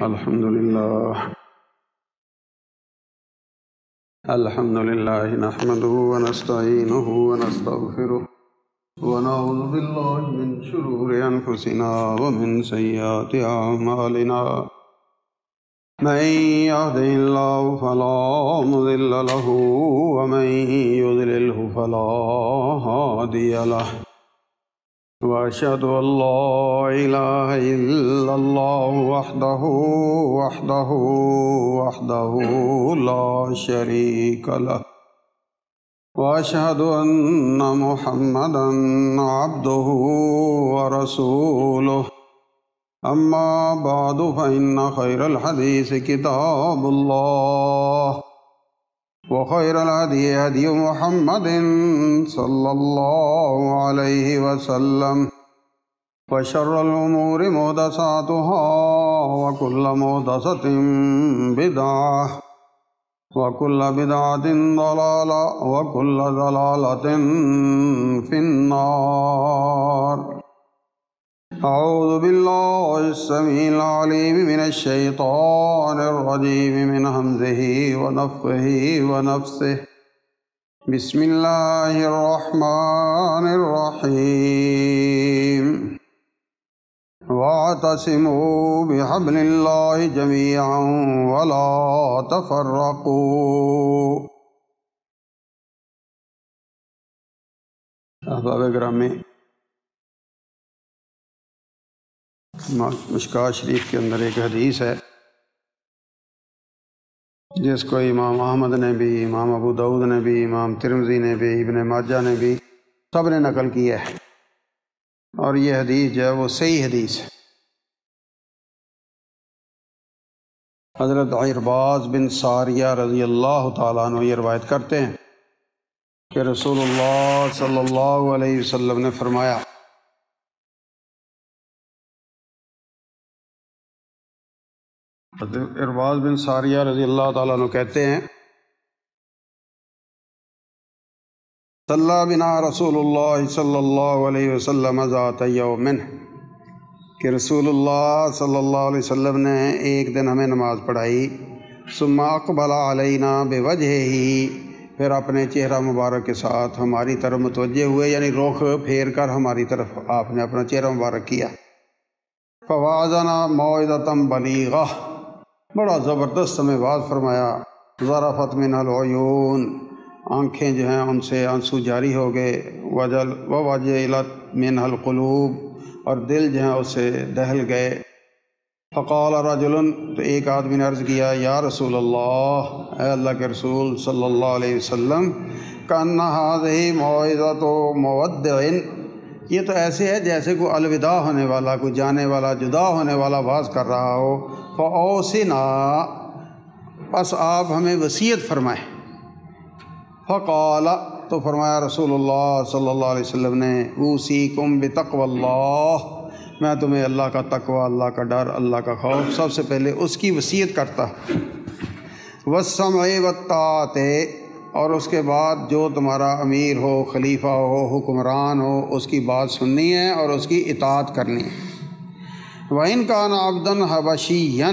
الحمد لله نحمده ونستعينه ونستغفره ونعوذ بالله من شرور أنفسنا ومن سيئات أعمالنا من يهده الله فلا مضل له ومن يضلله فلا هادي له وأشهد أن لا إله إلا الله وحده لا شريك له وأشهد أن محمدا عبده ورسوله أما بعد فإن خير الحديث كتاب الله وخير الهدي هدي محمد صلى الله عليه وسلم وشر الأمور محدثاتها وكل محدثة بدعة وكل بدعة ضلالة وكل ضلالة في النار. أعوذ بالله السميع العليم من الشيطان الرجيم من همزه ونفخه ونفثه. بسم الله الرحمن الرحيم. واعتصموا بحبل الله جميعا ولا تفرقوا. احباب گرامی، مشکوٰۃ شریف کے اندر ایک حدیث ہے جس کو امام احمد نے بھی، امام ابو داؤد نے بھی، امام ترمذی نے بھی، ابن ماجہ نے بھی، سب نے نقل کیا ہے، اور یہ حدیث جو ہے وہ صحیح حدیث ہے۔ حضرت عرباض بن ساریہ رضی اللہ تعالیٰ عنہ یہ روایت کرتے ہیں کہ رسول اللہ صلی اللہ علیہ وسلم نے فرمایا، عرباض بن ساریہ رضی اللہ تعالیٰ عنہ کہتے ہیں، صلی بنا رسول اللہ صلی اللہ علیہ وسلم ذات یوم، کہ رسول اللہ صلی اللہ علیہ وسلم نے ایک دن ہمیں نماز پڑھائی، ثم اقبل علینا بوجہہ، پھر اپنے چہرہ مبارک کے ساتھ ہماری طرف متوجہ ہوئے، یعنی رخ پھیر کر ہماری طرف آپ نے اپنا چہرہ مبارک کیا۔ فوعظنا موعظۃ بلیغہ، بڑا زبردست ہمیں واعظ فرمایا۔ ذرفت منها العیون، آنکھیں جو ہیں ان سے آنسو جاری ہو گئے۔ ووجلت منها القلوب، اور دل جو ہیں اس سے دہل گئے۔ فقال رجل، تو ایک آدمی نے عرض کیا، یا رسول اللہ، اے اللہ کے رسول صلی اللہ علیہ وسلم، کأن هذه موعظۃ مودع، یہ تو ایسے ہے جیسے کوئی الوداع ہونے والا، کوئی جانے والا، جدا ہونے والا واعظ کر رہا ہو۔ فأوصنا، پس آپ ہمیں وصیت فرمائیں۔ فقال، تو فرمایا رسول اللہ صلی اللہ علیہ وسلم نے، اوصیکم بتقوی اللہ، میں تمہیں اللہ کا تقوی، اللہ کا ڈر، اللہ کا خوف سب سے پہلے اس کی وصیت کرتا۔ والسمع والطاعۃ، اور اس کے بعد جو تمہارا امیر ہو، خلیفہ ہو، حکمران ہو، اس کی بات سننی ہے اور اس کی اطاعت کرنی ہے۔ وَإِنْ كَانَ عَبْدًا حَبَشِيًّا،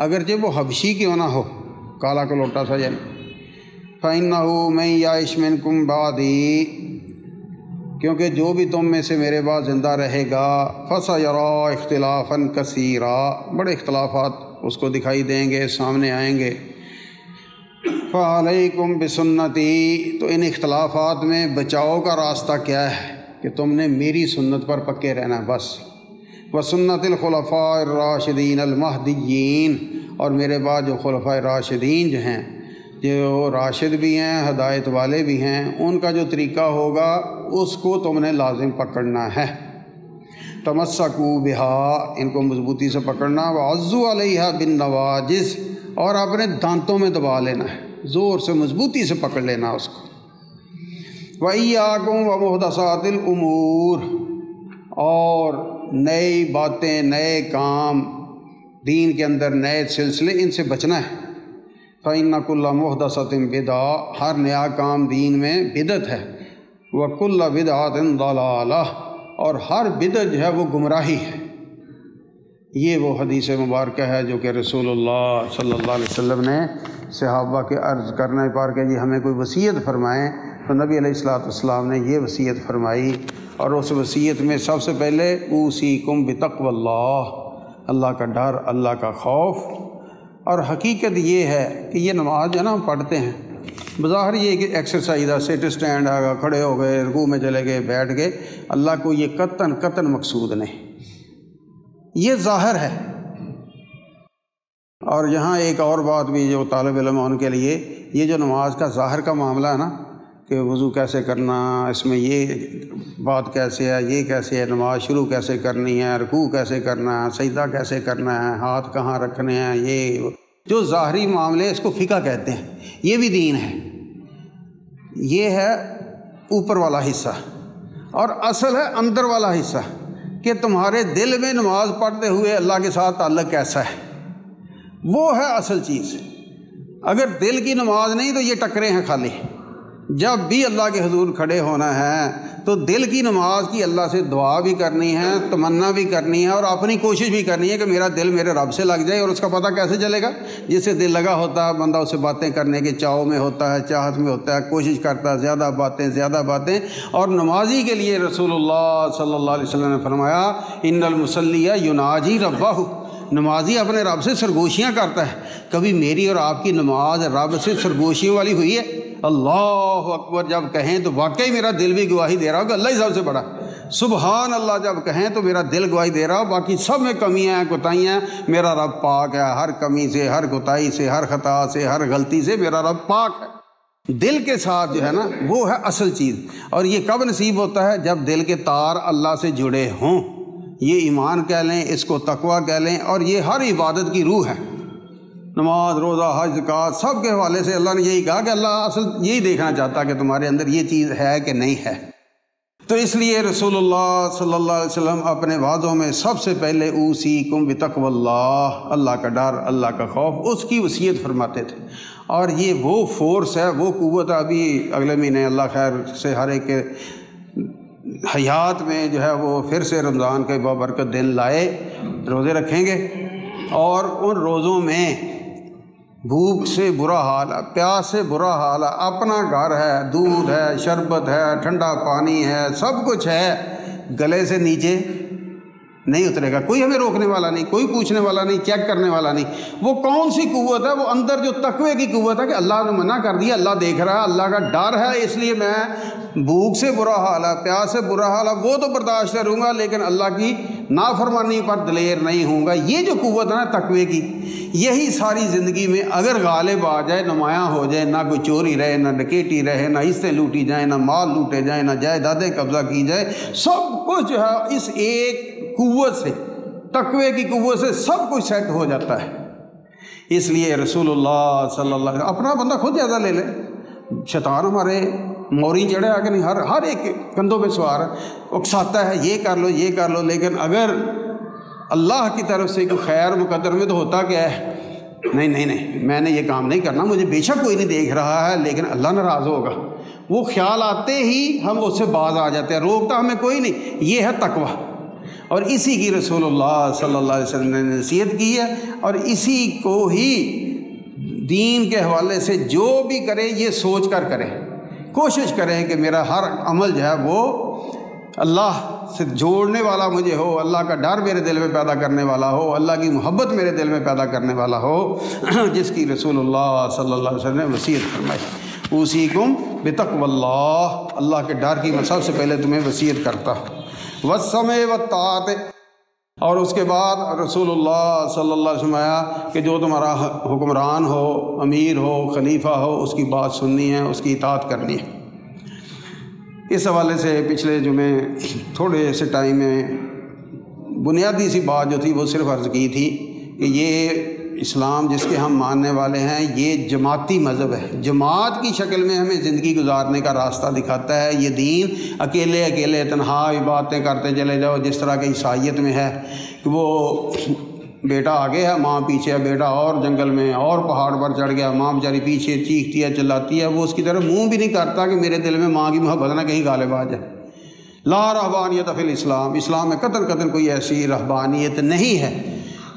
اگرچہ وہ حبشی کیوں نہ ہو، کالا کلوٹا سا یعنی، فَإِنَّهُ مَن يَعِشْ مِنكُم بَعْدِي، کیونکہ جو بھی تم میں سے میرے بعد زندہ رہے گا، فَسَيَرَىٰ اخْتِلَافًا كَثِيرًا، بڑے اختلافات اس کو دکھائی دیں گے، سامنے آئیں گے۔ فَعَلَيْكُمْ بِسُنَّتِي، تو ان اختلافات میں بچاؤ کا راستہ کیا ہے کہ تم نے میری سنت پر پکے رہنا ہے بس۔ وَسُنَّتِ الْخُلَفَاءِ الرَّاشِدِينَ الْمَهْدِيِّينَ، اور میرے بعد جو خلفاء راشدین جو ہیں، جو راشد بھی ہیں، ہدایت والے بھی ہیں، ان کا جو طریقہ ہوگا اس کو تم نے لازم پکڑنا ہے۔ تمسکوا بہا، ان کو مضبوطی سے پکڑنا، وعضوا علیہا بالنواجذ، اور اپنے دانتوں میں دبا لینا ہے، زور سے مضبوطی سے پکڑ لینا اس کو۔ وَإِيَّاكُمْ وَمُحْدَثَاتِ الْأُمُورِ، اور نئی باتیں، نئے کام دین کے اندر، نئے سلسلے، ان سے بچنا ہے۔ فَإِنَّ كُلَّ مُحْدَثَةٍ بِدْعَةٍ، ہر نیا کام دین میں بدعت ہے۔ وَكُلَّ بِدْعَةٍ ضَلَالَةٍ، اور ہر بدعت جو ہے وہ گمراہی ہے۔ یہ وہ حدیث مبارکہ ہے جو کہ رسول اللہ صلی اللہ علیہ وسلم نے صحابہ کے عرض کرنے پر کہ جی ہمیں کوئی وصیت فرمائیں، تو نبی علیہ الصلوۃ والسلام نے یہ وصیت فرمائی، اور اس وصیت میں سب سے پہلے اوصیکم بتقوی اللہ، اللہ کا ڈر، اللہ کا خوف۔ اور حقیقت یہ ہے کہ یہ نماز جو ہے نا ہم پڑھتے ہیں، بظاہر یہ کہ ایکسرسائز ہے، سیٹ اسٹینڈ آگا، کھڑے ہو گئے، رکوع میں چلے گئے، بیٹھ گئے، اللہ کو یہ قطعاً مقصود نہیں، یہ ظاہر ہے۔ اور یہاں ایک اور بات بھی جو طالب علم ان کے لیے، یہ جو نماز کا ظاہر کا معاملہ ہے نا کہ وضو کیسے کرنا، اس میں یہ بات کیسے ہے، یہ کیسے ہے، نماز شروع کیسے کرنی ہے، رکوع کیسے کرنا ہے، سجدہ کیسے کرنا ہے، ہاتھ کہاں رکھنے ہیں، یہ جو ظاہری معاملے اس کو فقہ کہتے ہیں، یہ بھی دین ہے، یہ ہے اوپر والا حصہ، اور اصل ہے اندر والا حصہ کہ تمہارے دل میں نماز پڑھتے ہوئے اللہ کے ساتھ تعلق کیسا ہے، وہ ہے اصل چیز۔ اگر دل کی نماز نہیں تو یہ ٹکرے ہیں خالی۔ جب بھی اللہ کے حضور کھڑے ہونا ہے تو دل کی نماز کی اللہ سے دعا بھی کرنی ہے، تمنا بھی کرنی ہے، اور اپنی کوشش بھی کرنی ہے کہ میرا دل میرے رب سے لگ جائے۔ اور اس کا پتہ کیسے چلے گا؟ جس سے دل لگا ہوتا ہے بندہ اسے باتیں کرنے کے چاؤ میں ہوتا ہے، چاہت میں ہوتا ہے، کوشش کرتا ہے، زیادہ باتیں۔ اور نمازی کے لیے رسول اللہ صلی اللہ علیہ وسلم نے فرمایا ان المصلی یناجی ربہ، نمازی اپنے رب سے سرگوشیاں کرتا ہے۔ کبھی میری اور آپ کی نماز رب سے سرگوشیوں والی ہوئی ہے؟ اللہ اکبر جب کہیں تو واقعی میرا دل بھی گواہی دے رہا ہو کہ اللہ ہی سب سے بڑا، سبحان اللہ جب کہیں تو میرا دل گواہی دے رہا ہو، باقی سب میں کمیاں ہیں، کوتاہیاں ہیں، میرا رب پاک ہے، ہر کمی سے، ہر کوتاہی سے، ہر خطا سے، ہر غلطی سے میرا رب پاک ہے۔ دل کے ساتھ جو ہے نا وہ ہے اصل چیز، اور یہ کب نصیب ہوتا ہے؟ جب دل کے تار اللہ سے جڑے ہوں۔ یہ ایمان کہہ لیں، اس کو تقویٰ کہہ لیں، اور یہ ہر عبادت کی روح ہے۔ نماز، روزہ، حج، زکوٰۃ سب کے حوالے سے اللہ نے یہی کہا کہ اللہ اصل یہی دیکھنا چاہتا کہ تمہارے اندر یہ چیز ہے کہ نہیں ہے۔ تو اس لیے رسول اللہ صلی اللہ علیہ وسلم اپنے وعدوں میں سب سے پہلے اوصیکم بتقوی اللہ، اللہ کا ڈر، اللہ کا خوف، اس کی وصیت فرماتے تھے۔ اور یہ وہ فورس ہے، وہ قوت ہے۔ ابھی اگلے مہینے اللہ خیر سے ہر ایک کے حیات میں جو ہے وہ پھر سے رمضان کے بابرکت دن لائے، روزے رکھیں گے، اور ان روزوں میں بھوک سے برا حال ہے، پیاس سے برا حال ہے، اپنا گھر ہے، دودھ ہے، شربت ہے، ٹھنڈا پانی ہے، سب کچھ ہے، گلے سے نیچے نہیں اترے گا، کوئی ہمیں روکنے والا نہیں، کوئی پوچھنے والا نہیں، چیک کرنے والا نہیں۔ وہ کون سی قوت ہے؟ وہ اندر جو تقوی کی قوت ہے کہ اللہ نے منع کر دیا، اللہ دیکھ رہا ہے، اللہ کا ڈر ہے، اس لیے میں بھوک سے برا حال ہے، پیاس سے برا حال ہے، وہ تو برداشت کروں گا، لیکن اللہ کی نافرمانی پر دلیر نہیں ہوں گا۔ یہ جو قوت ہے نا تقوی کی، یہی ساری زندگی میں اگر غالب آ جائے، نمایاں ہو جائے، نہ کوئی چوری رہے، نہ ڈکیٹی رہے، نہ حصے لوٹی جائیں، نہ مال لوٹے جائیں، نہ جائیدادیں قبضہ کی جائے، سب کچھ جو ہے اس ایک قوت سے، تقوی کی قوت سے سب کچھ سیٹ ہو جاتا ہے۔ اس لیے رسول اللہ صلی اللہ علیہ وسلم، اپنا بندہ خود جائزہ لے لے، شیطان ہمارے موری چڑھے آ کے نہیں، ہر ایک کندھوں پہ سوار ہے، اکساتا ہے یہ کر لو یہ کر لو، لیکن اگر اللہ کی طرف سے کوئی خیر مقدر میں تو ہوتا کیا ہے؟ نہیں میں نے یہ کام نہیں کرنا، مجھے بے شک کوئی نہیں دیکھ رہا ہے لیکن اللہ ناراض ہوگا، وہ خیال آتے ہی ہم اس سے باز آ جاتے ہیں، روکتا ہمیں کوئی نہیں۔ یہ ہے تقویٰ، اور اسی کی رسول اللہ صلی اللہ علیہ وسلم نے نصیحت کی ہے، اور اسی کو ہی دین کے حوالے سے جو بھی کرے یہ سوچ کر کرے، کوشش کریں کہ میرا ہر عمل جو ہے وہ اللہ سے جوڑنے والا مجھے ہو، اللہ کا ڈر میرے دل میں پیدا کرنے والا ہو، اللہ کی محبت میرے دل میں پیدا کرنے والا ہو، جس کی رسول اللہ صلی اللہ علیہ وسلم نے وصیت فرمائی۔ اوصیکم بتقوی اللہ، اللہ کے ڈر کی میں سب سے پہلے تمہیں وصیت کرتا ہوں، والسمع والطاعۃ، اور اس کے بعد رسول اللہ صلی اللہ علیہ وسلم آیا کہ جو تمہارا حکمران ہو، امیر ہو، خلیفہ ہو، اس کی بات سننی ہے، اس کی اطاعت کرنی ہے۔ اس حوالے سے پچھلے جمعے تھوڑے سے ٹائم میں بنیادی سی بات جو تھی وہ صرف عرض کی تھی کہ یہ اسلام جس کے ہم ماننے والے ہیں یہ جماعتی مذہب ہے، جماعت کی شکل میں ہمیں زندگی گزارنے کا راستہ دکھاتا ہے۔ یہ دین اکیلے تنہا باتیں کرتے چلے جاؤ، جس طرح کی عیسائیت میں ہے کہ وہ بیٹا آگے ہے، ماں پیچھے ہے، بیٹا اور جنگل میں اور پہاڑ پر چڑھ گیا، ماں بیچاری پیچھے چیختی ہے، چلاتی ہے، وہ اس کی طرف منہ بھی نہیں کرتا کہ میرے دل میں ماں کی محبت نہ کہیں غالب آ جائے۔ لا رہبانیت فی الاسلام، اسلام میں قطعاً کوئی ایسی رہبانیت نہیں ہے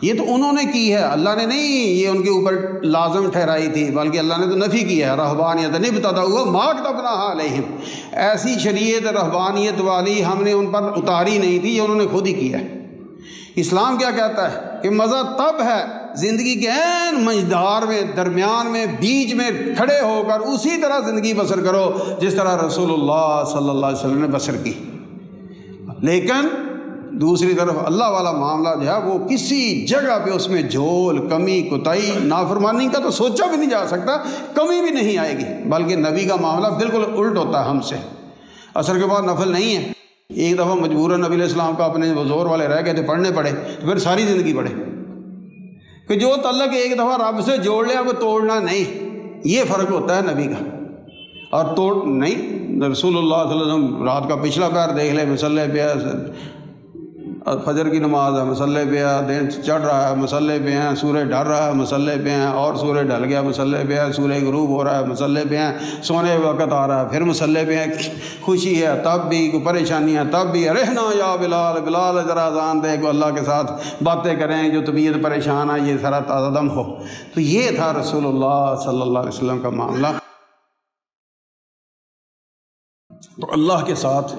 یہ تو انہوں نے کی ہے، اللہ نے نہیں یہ ان کے اوپر لازم ٹھہرائی تھی، بلکہ اللہ نے تو نفی کیا ہے، رہبانیت ابتدعوها ما كتبناها علیہم، ایسی شریعت رہبانیت والی ہم نے ان پر اتاری نہیں تھی، یہ انہوں نے خود ہی کیا ہے۔ اسلام کیا کہتا ہے کہ مزہ تب ہے زندگی کے عین مجدار میں، درمیان میں، بیچ میں کھڑے ہو کر اسی طرح زندگی بسر کرو جس طرح رسول اللہ صلی اللہ علیہ وسلم نے بسر کی۔ لیکن دوسری طرف اللہ والا معاملہ جو ہے وہ کسی جگہ پہ اس میں جھول، کمی، کوتاہی، نافرمانی کا تو سوچا بھی نہیں جا سکتا، کمی بھی نہیں آئے گی، بلکہ نبی کا معاملہ بالکل الٹ ہوتا ہے ہم سے۔ عصر کے بعد نفل نہیں ہے، ایک دفعہ مجبوراً نبی علیہ السلام کا اپنے زور والے رہ گئے تھے، پڑھنے پڑے تو پھر ساری زندگی پڑھے کہ جو تعلق ایک دفعہ رب سے جوڑ لیا وہ توڑنا نہیں، یہ فرق ہوتا ہے نبی کا، اور توڑ نہیں۔ رسول اللہ صلی اللہ علیہ وسلم رات کا پچھلا پہر دیکھ لے، مصلی پہ فجر کی نماز ہے، مصلی پہ ہے، دن چڑھ رہا ہے، مصلی پہ ہیں، سورج ڈھل رہا ہے، مصلی پہ ہیں، اور سورج ڈھل گیا، مصلی پہ ہے، سورج غروب ہو رہا ہے، مصلی پہ ہیں، سونے وقت آ رہا ہے، پھر مصلی پہ ہیں، خوشی ہے تب بھی، کوئی پریشانی ہے تب بھی، رہنا یا بلال، بلال ذرا اذان دے، کو اللہ کے ساتھ باتیں کریں، جو طبیعت پریشان ہے یہ سارا تازہ دم ہو۔ تو یہ تھا رسول اللہ صلی اللہ علیہ وسلم کا معاملہ۔ تو اللہ کے ساتھ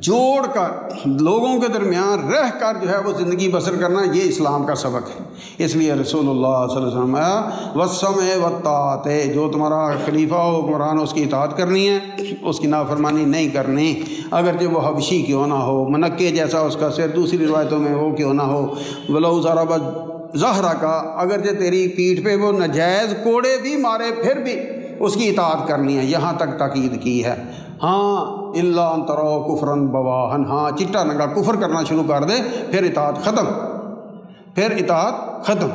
جوڑ کر لوگوں کے درمیان رہ کر جو ہے وہ زندگی بسر کرنا، یہ اسلام کا سبق ہے۔ اس لیے رسول اللہ صلی اللہ علیہ وسلم آیا والسمع والطاعت، جو تمہارا خلیفہ ہو حکمران اس کی اطاعت کرنی ہے، اس کی نافرمانی نہیں کرنی، اگرچہ وہ حبشی کیوں نہ ہو، منکے جیسا اس کا سر، دوسری روایتوں میں وہ کیوں نہ ہو، ولو ضرب ظہرک، اگرچہ تیری پیٹھ پہ وہ ناجائز کوڑے بھی مارے پھر بھی اس کی اطاعت کرنی ہے، یہاں تک تاکید کی ہے۔ ہاں الا ان تروا کفرا بواحا، ہاں چٹا ننگا کفر کرنا شروع کر دے پھر اطاعت ختم، پھر اطاعت ختم۔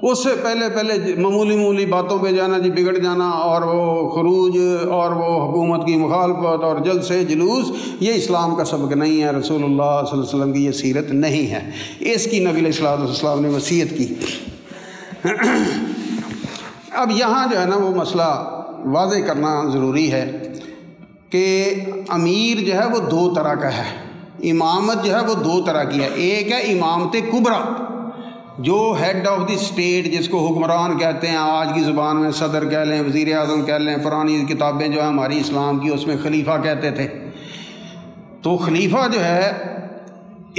اس سے پہلے معمولی باتوں پہ جانا جی بگڑ جانا، اور وہ خروج اور وہ حکومت کی مخالفت اور جلسے جلوس، یہ اسلام کا سبق نہیں ہے، رسول اللہ صلی اللہ علیہ وسلم کی یہ سیرت نہیں ہے، اس کی نبی علیہ السلام نے وصیت کی۔ اب یہاں جو ہے نا وہ مسئلہ واضح کرنا ضروری ہے کہ امیر جو ہے وہ دو طرح کا ہے، امامت جو ہے وہ دو طرح کی ہے۔ ایک ہے امامت کبریٰ، جو ہیڈ آف دی اسٹیٹ، جس کو حکمران کہتے ہیں، آج کی زبان میں صدر کہہ لیں، وزیر اعظم کہہ لیں، پرانی کتابیں جو ہیں ہماری اسلام کی اس میں خلیفہ کہتے تھے۔ تو خلیفہ جو ہے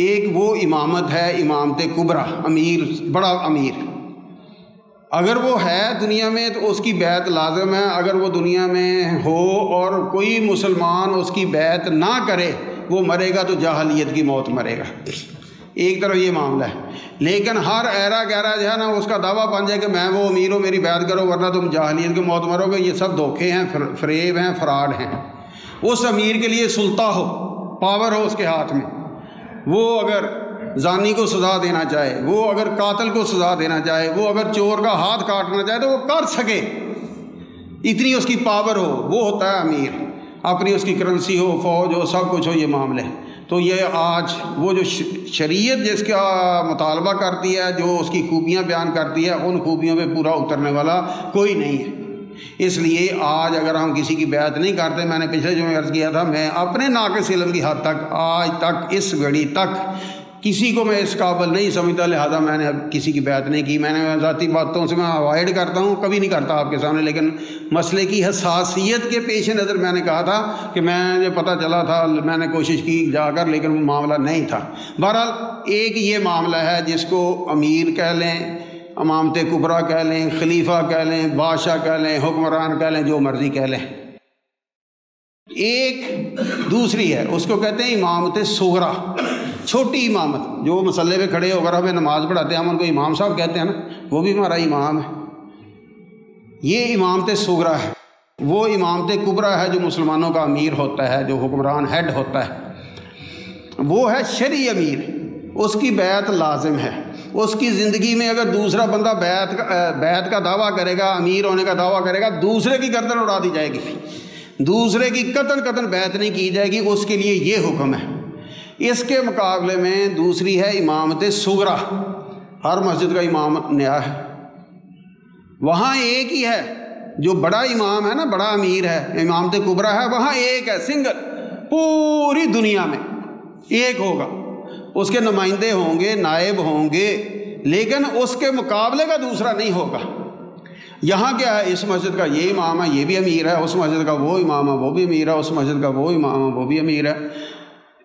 ایک وہ امامت ہے، امامت کبریٰ، امیر، بڑا امیر۔ اگر وہ ہے دنیا میں تو اس کی بیعت لازم ہے، اگر وہ دنیا میں ہو اور کوئی مسلمان اس کی بیعت نہ کرے وہ مرے گا تو جاہلیت کی موت مرے گا۔ ایک طرف یہ معاملہ ہے، لیکن ہر ایرا گہرا جو ہے نا اس کا دعویٰ بن جائے کہ میں وہ امیر ہوں، میری بیعت کرو ورنہ تم جاہلیت کی موت مرو گے، یہ سب دھوکے ہیں، فریب ہیں، فراڈ ہیں۔ اس امیر کے لیے سلطہ ہو، پاور ہو اس کے ہاتھ میں، وہ اگر زانی کو سزا دینا چاہے، وہ اگر قاتل کو سزا دینا چاہے، وہ اگر چور کا ہاتھ کاٹنا چاہے تو وہ کر سکے، اتنی اس کی پاور ہو، وہ ہوتا ہے امیر۔ اپنی اس کی کرنسی ہو، فوج ہو، سب کچھ ہو، یہ معاملے۔ تو یہ آج وہ جو شریعت جس کا مطالبہ کرتی ہے، جو اس کی خوبیاں بیان کرتی ہے، ان خوبیوں پہ پورا اترنے والا کوئی نہیں ہے۔ اس لیے آج اگر ہم کسی کی بیعت نہیں کرتے، میں نے پچھلے جو میں عرض کیا تھا، میں اپنے ناقص علم کی حد تک آج تک اس گھڑی تک کسی کو میں اس قابل نہیں سمجھتا، لہذا میں نے اب کسی کی بیعت نہیں کی۔ میں نے ذاتی باتوں سے میں اوائڈ کرتا ہوں، کبھی نہیں کرتا آپ کے سامنے، لیکن مسئلے کی حساسیت کے پیش نظر میں نے کہا تھا کہ مجھے پتہ چلا تھا، میں نے کوشش کی جا کر، لیکن وہ معاملہ نہیں تھا۔ بہرحال ایک یہ معاملہ ہے جس کو امیر کہہ لیں، امامت کبریٰ کہہ لیں، خلیفہ کہہ لیں، بادشاہ کہہ لیں، حکمران کہہ لیں، جو مرضی کہہ لیں۔ ایک دوسری ہے، اس کو کہتے ہیں امامت صغریٰ، چھوٹی امامت، جو مصلی پہ کھڑے ہو کر ہمیں نماز پڑھاتے ہیں، ہم ان کو امام صاحب کہتے ہیں نا، وہ بھی ہمارا امام ہے۔ یہ امامت صغریٰ ہے۔ وہ امامت کبریٰ ہے جو مسلمانوں کا امیر ہوتا ہے، جو حکمران ہیڈ ہوتا ہے، وہ ہے شرعی امیر، اس کی بیعت لازم ہے۔ اس کی زندگی میں اگر دوسرا بندہ بیعت کا دعویٰ کرے گا، امیر ہونے کا دعویٰ کرے گا، دوسرے کی گردن اڑا دی جائے گی، دوسرے کی قطعاً بیعت نہیں کی جائے گی، اس کے لیے یہ حکم ہے۔ اس کے مقابلے میں دوسری ہے امامت صغریٰ، ہر مسجد کا امام نیا ہے، وہاں ایک ہی ہے، جو بڑا امام ہے نا، بڑا امیر ہے، امامت کبریٰ ہے، وہاں ایک ہے، سنگل، پوری دنیا میں ایک ہوگا، اس کے نمائندے ہوں گے، نائب ہوں گے، لیکن اس کے مقابلے کا دوسرا نہیں ہوگا۔ یہاں کیا ہے، اس مسجد کا یہ امام ہے، یہ بھی امیر ہے، اس مسجد کا وہ امام ہے، وہ بھی امیر ہے، اس مسجد کا وہ امام ہے، وہ بھی امیر ہے۔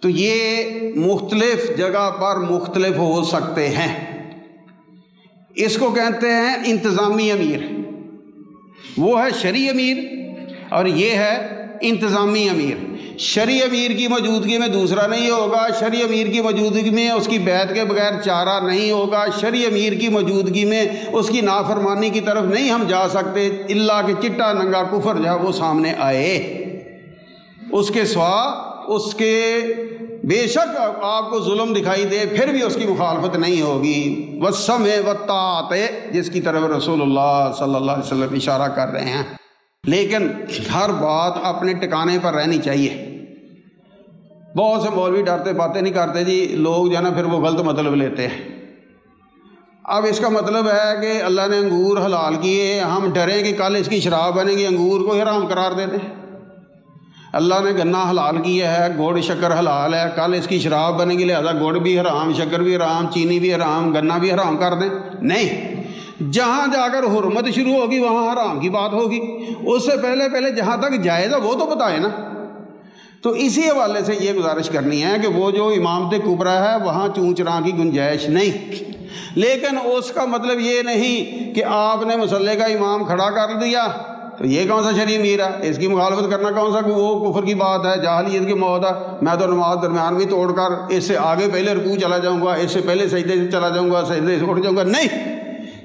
تو یہ مختلف جگہ پر مختلف ہو سکتے ہیں۔ اس کو کہتے ہیں انتظامی امیر، وہ ہے شرعی امیر اور یہ ہے انتظامی امیر۔ شرعی امیر کی موجودگی میں دوسرا نہیں ہوگا، شرعی امیر کی موجودگی میں اس کی بیعت کے بغیر چارہ نہیں ہوگا، شرعی امیر کی موجودگی میں اس کی نافرمانی کی طرف نہیں ہم جا سکتے الا کہ چٹا ننگا کفر جو ہے وہ سامنے آئے۔ اس کے سوا اس کے بے شک آپ کو ظلم دکھائی دے پھر بھی اس کی مخالفت نہیں ہوگی۔ والسمع والطاعت، جس کی طرف رسول اللہ صلی اللہ علیہ وسلم اشارہ کر رہے ہیں۔ لیکن ہر بات اپنے ٹکانے پر رہنی چاہیے۔ بہت سے مولوی ڈرتے باتیں نہیں کرتے جی، لوگ جو ہے نا پھر وہ غلط مطلب لیتے ہیں۔ اب اس کا مطلب ہے کہ اللہ نے انگور حلال کیے، ہم ڈریں کہ کل اس کی شراب بنے گی، انگور کو حرام قرار دے دیں۔ اللہ نے گنا حلال کیا ہے، گڑ شکر حلال ہے، کل اس کی شراب بنے گی لہذا گڑ بھی حرام، شکر بھی حرام، چینی بھی حرام، گنا بھی حرام کر دیں؟ نہیں، جہاں جا کر حرمت شروع ہوگی وہاں حرام کی بات ہوگی۔ اس سے پہلے جہاں تک جائز ہے وہ تو بتائے نا۔ تو اسی حوالے سے یہ گزارش کرنی ہے کہ وہ جو امامت کبریٰ ہے وہاں چون چراں کی گنجائش نہیں، لیکن اس کا مطلب یہ نہیں کہ آپ نے مصلی کا امام کھڑا کر دیا تو یہ کون سا شرعی امیر ہے، اس کی مخالفت کرنا کون سا وہ کفر کی بات ہے، جاہلیت کی موت ہے، میں تو نماز درمیان بھی توڑ کر اس سے آگے پہلے رکوع چلا جاؤں گا، اس سے پہلے سجدے سے چلا جاؤں گا، سجدے سے اٹھ جاؤں گا۔ نہیں،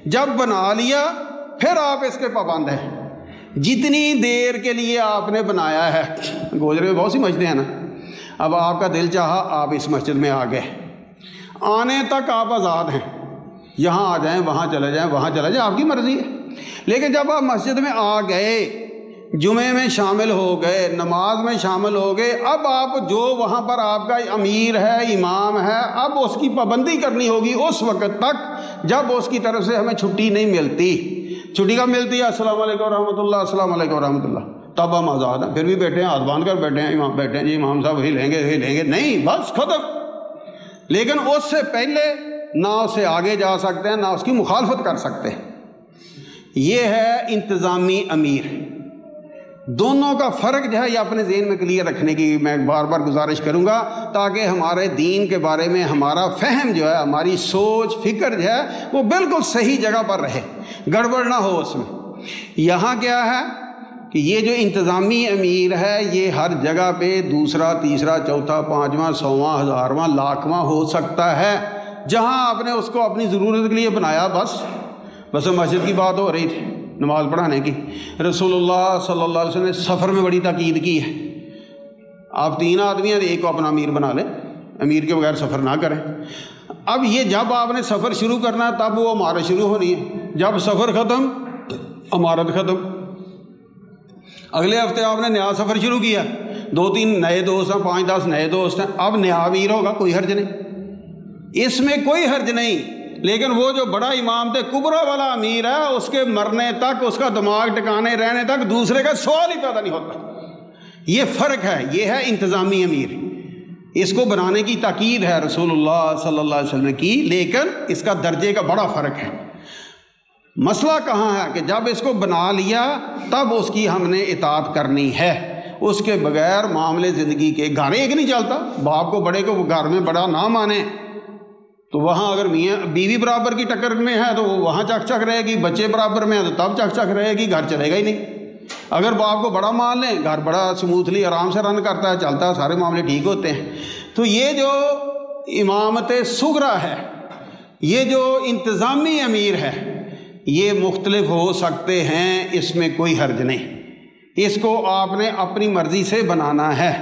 جب بنا لیا پھر آپ اس کے پابند ہیں۔ جتنی دیر کے لیے آپ نے بنایا ہے، گوجرے میں بہت سی مسجدیں ہیں نا، اب آپ کا دل چاہا آپ اس مسجد میں آ گئے، آنے تک آپ آزاد ہیں، یہاں آ جائیں وہاں چلے جائیں وہاں چلے جائیں، آپ کی مرضی ہے۔ لیکن جب آپ مسجد میں آ گئے، جمعے میں شامل ہو گئے، نماز میں شامل ہو گئے، اب آپ جو وہاں پر آپ کا امیر ہے، امام ہے، اب اس کی پابندی کرنی ہوگی اس وقت تک جب اس کی طرف سے ہمیں چھٹی نہیں ملتی۔ چھٹی کب ملتی ہے؟ السلام علیکم ورحمۃ اللہ، السلام علیکم ورحمۃ اللہ، تب ہم آزاد ہیں۔ پھر بھی بیٹھے ہیں، ہاتھ باندھ کر بیٹھے ہیں، امام بیٹھے ہیں جی امام صاحب ہلیں گے نہیں، بس ختم۔ لیکن اس سے پہلے نہ اس سے آگے جا سکتے ہیں نہ اس کی مخالفت کر سکتے ہیں۔ یہ ہے انتظامی امیر۔ دونوں کا فرق جو ہے یہ اپنے ذہن میں کلیئر رکھنے کی میں بار بار گزارش کروں گا تاکہ ہمارے دین کے بارے میں ہمارا فہم جو ہے، ہماری سوچ فکر جو ہے وہ بالکل صحیح جگہ پر رہے، گڑبڑ نہ ہو اس میں۔ یہاں کیا ہے کہ یہ جو انتظامی امیر ہے یہ ہر جگہ پہ دوسرا، تیسرا، چوتھا، پانچواں، 100واں، 1000واں، لاکھواں ہو سکتا ہے۔ جہاں آپ نے اس کو اپنی ضرورت کے لیے بنایا، بس مسجد کی بات ہو رہی تھی نماز پڑھانے کی، رسول اللہ صلی اللہ علیہ وسلم نے سفر میں بڑی تاکید کی ہے، آپ 3 آدمی ہیں ایک کو اپنا امیر بنا لیں، امیر کے بغیر سفر نہ کریں۔ اب یہ جب آپ نے سفر شروع کرنا ہے تب وہ عمارت شروع ہونی ہے، جب سفر ختم عمارت ختم۔ اگلے ہفتے آپ نے نیا سفر شروع کیا، 2-3 نئے دوست ہیں، 5-10 نئے دوست ہیں، اب نیا امیر ہوگا، کوئی حرج نہیں، اس میں کوئی حرج نہیں۔ لیکن وہ جو بڑا امامت کبریٰ والا امیر ہے اس کے مرنے تک، اس کا دماغ ٹکانے رہنے تک دوسرے کا سوال ہی پیدا نہیں ہوتا۔ یہ فرق ہے، یہ ہے انتظامی امیر۔ اس کو بنانے کی تاکید ہے رسول اللہ صلی اللہ علیہ وسلم کی، لیکن اس کا درجے کا بڑا فرق ہے۔ مسئلہ کہاں ہے کہ جب اس کو بنا لیا تب اس کی ہم نے اطاعت کرنی ہے، اس کے بغیر معاملے زندگی کے گھر ایک نہیں چلتا۔ باپ کو بڑے کو گھر میں بڑا نہ مانے تو وہاں اگر میاں بیوی برابر کی ٹکر میں ہے تو وہ وہاں چک چک رہے گی، بچے برابر میں ہے تو تب چک چک رہے گی، گھر چلے گا ہی نہیں۔ اگر باپ کو بڑا مان لیں، گھر بڑا سموتھلی آرام سے رن کرتا ہے، چلتا ہے، سارے معاملے ٹھیک ہوتے ہیں۔ تو یہ جو امامت صغریٰ ہے، یہ جو انتظامی امیر ہے، یہ مختلف ہو سکتے ہیں، اس میں کوئی حرج نہیں۔ اس کو آپ نے اپنی مرضی سے بنانا ہے،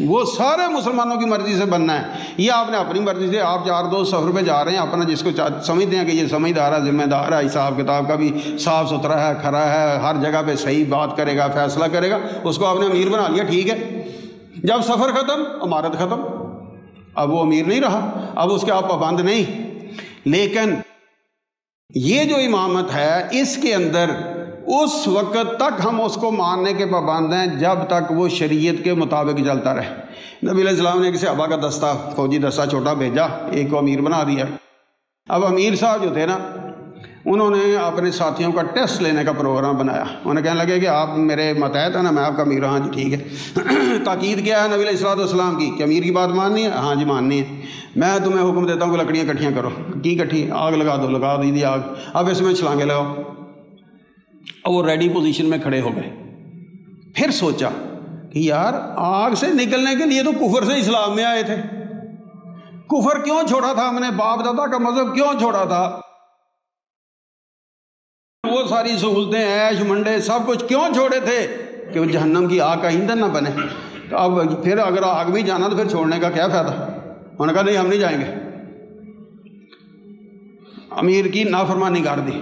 وہ سارے مسلمانوں کی مرضی سے بننا ہے۔ یہ آپ نے اپنی مرضی سے، آپ 4 دوست سفر پہ جا رہے ہیں، اپنا جس کو سمجھتے ہیں کہ یہ سمجھدار ہے، ذمہ دار ہے، حساب کتاب کا بھی صاف ستھرا ہے، کھرا ہے، ہر جگہ پہ صحیح بات کرے گا، فیصلہ کرے گا، اس کو آپ نے امیر بنا لیا، ٹھیک ہے۔ جب سفر ختم عمارت ختم، اب وہ امیر نہیں رہا، اب اس کے آپ پابند نہیں۔ لیکن یہ جو امامت ہے اس کے اندر اس وقت تک ہم اس کو ماننے کے پابند ہیں جب تک وہ شریعت کے مطابق چلتا رہے۔ نبی علیہ السلام نے ایک صحابہ کا دستہ، فوجی دستہ چھوٹا بھیجا، ایک کو امیر بنا دیا، اب امیر صاحب جو تھے نا، انہوں نے اپنے ساتھیوں کا ٹیسٹ لینے کا پروگرام بنایا. انہیں کہنے لگے کہ آپ میرے ماتحت ہیں نا، میں آپ کا امیر. ہاں جی ٹھیک ہے. تاکید کیا ہے نبی علیہ الصلوۃ والسلام کی کہ امیر کی بات ماننی ہے؟ ہاں جی ماننی ہے. میں تمہیں حکم دیتا ہوں کہ لکڑیاں اکٹھیاں کرو. کی اکٹھی؟ آگ لگا دو. لگا دی آگ. اب اس میں چھلانگے لگاؤ. اب وہ ریڈی پوزیشن میں کھڑے ہو گئے. پھر سوچا کہ یار آگ سے نکلنے کے لیے تو کفر سے اسلام میں آئے تھے. کفر کیوں چھوڑا تھا ہم نے؟ باپ دادا کا مذہب کیوں چھوڑا تھا؟ وہ ساری سہولتیں، عیش منڈے، سب کچھ کیوں چھوڑے تھے؟ کہ وہ جہنم کی آگ کا ایندھن نہ بنے. تو اب پھر اگر آگ میں جانا تو پھر چھوڑنے کا کیا فائدہ؟ انہوں نے کہا نہیں ہم نہیں جائیں گے. امیر کی نافرمانی کر دی.